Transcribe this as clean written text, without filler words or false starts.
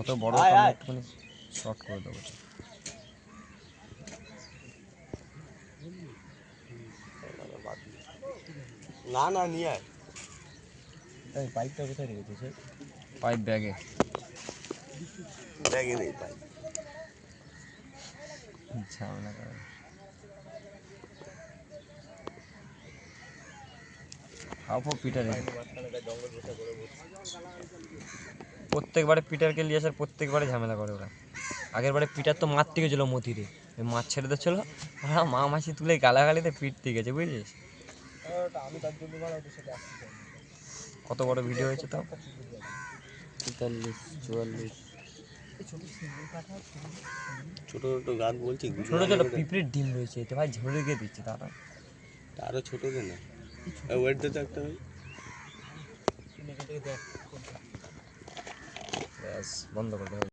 যত বড় কাম একটুখানি শর্ট করে দেবো। না না নিয়ে আয়। এই পাইপটা কোথায় রেখেছিস? পাইপ ব্যাগে। ব্যাগে নেই পাইপ। ঝামেলা করে। হাফও পিটার প্রত্যেকবারে পিটারকে নিয়ে আসার প্রত্যেকবারে ঝামেলা করে ওরা। আগের বারে পিটার তো মারতে গেছিলো মতিরে, মাছ ছেড়ে দিচ্ছিল, মা মাসি তুলে গালাগালিতে পিটতে গেছে বুঝলিস। কত বড় ভিডিও হয়েছে তো, 43-44। ছোট ছোট গাছ বলছি, ছোট ছোট পিঁপড়ের ডিম রয়েছে এতে ভাই, ঝরে গিয়ে দিচ্ছে তারা। আরো ছোট দে না, ওয়েট দে তো একটা ভাই। বন্ধ করে